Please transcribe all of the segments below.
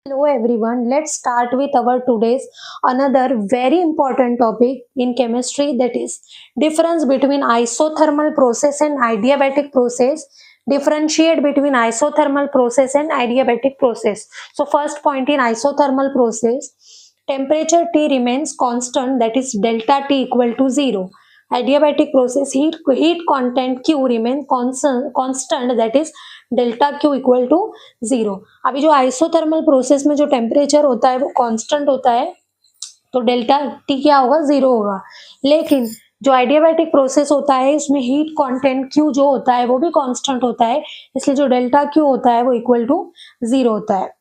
Hello everyone, let's start with our today's another very important topic in chemistry, that is difference between isothermal process and adiabatic process. Differentiate between isothermal process and adiabatic process. So first point, in isothermal process, temperature T remains constant, that is delta T equal to 0. Adiabatic process, heat content Q remains constant, that is delta Q equal to 0. अभी जो isothermal process में जो temperature होता है वो constant होता है, तो डेल्टा टी क्या होगा, 0 होगा. लेकिन जो आइडियाबैटिक प्रोसेस होता है इसमें हीट कंटेंट क्यू जो होता है वो भी कांस्टेंट होता है, इसलिए जो डेल्टा क्यू होता है वो इक्वल टू 0 होता है.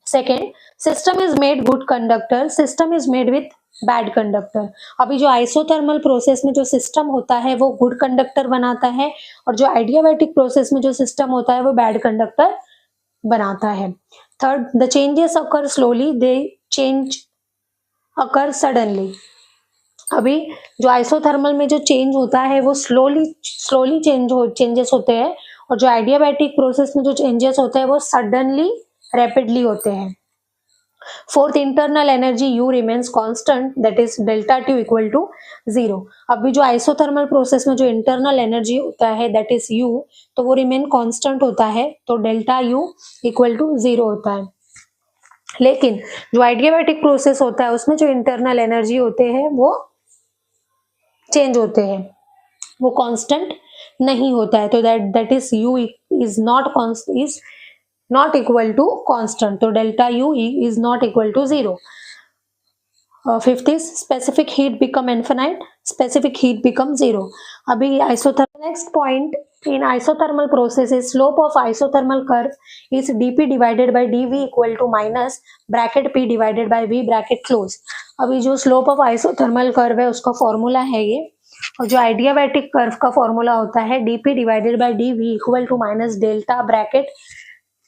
Second, system is made good conductor, system is made with bad conductor. अभी जो आइसोथर्मल प्रोसेस में जो सिस्टम होता है वो गुड कंडक्टर बनाता है, और जो आइडियाबैटिक प्रोसेस में जो सिस्टम होता है वो बैड कंडक्टर बनाता है. Third, the changes occur slowly, they change occur suddenly. अभी जो आइसोथर्मल में जो चेंज होता है वो स्लोली चेंजेस होते हैं, और जो आइडियाबैटिक प्रोसेस में जो चेंजेस होते हैं वो सडनली रैपिडली होते हैं. Fourth, internal energy U remains constant, that is delta T equal to 0. अभी जो आइसोथर्मल प्रोसेस में जो इंटरनल एनर्जी होता है दैट इज U, तो वो रिमेन कांस्टेंट होता है, तो डेल्टा U इक्वल टू 0 होता है. लेकिन जो आइडियाबैटिक प्रोसेस होता है उसमें जो इंटरनल एनर्जी होते हैं वो चेंज होते हैं, वो कांस्टेंट नहीं होता है, तो that is U is not equal to constant, तो delta U is not equal to 0. Fifth is specific heat become infinite, specific heat become 0. अभी isothermal, next point in isothermal process is slope of isothermal curve is dP divided by dV equal to minus bracket P divided by V bracket close. अभी जो slope of isothermal curve है उसका formula है ये, और जो आइडियाबैटिक curve का formula होता है dP divided by dV equal to minus delta bracket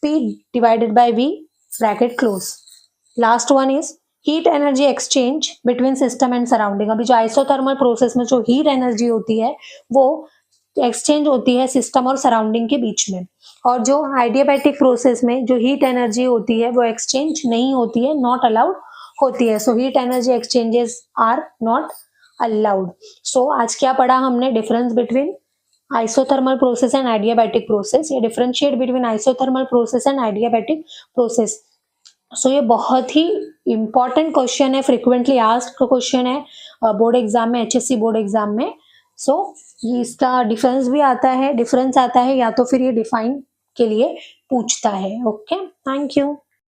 P divided by V bracket close. Last one is heat energy exchange between system and surrounding. अभी जो आइसोथर्मल प्रोसेस में जो हीट एनर्जी होती है वो एक्सचेंज होती है सिस्टम और सराउंडिंग के बीच में, और जो आइडियाबैटिक प्रोसेस में जो हीट एनर्जी होती है वो एक्सचेंज नहीं होती है, नॉट अलाउड होती है. So heat energy exchanges are not allowed. So आज क्या पढ़ा हमने, difference between isothermal process and adiabatic process, या differentiate between isothermal process and adiabatic process. So ये बहुत ही important question है, frequently asked question है बोर्ड एग्जाम में, HSC बोर्ड एग्जाम में. So इसका डिफरेंस भी आता है, डिफरेंस आता है या तो फिर ये डिफाइन के लिए पूछता है. Okay, thank you.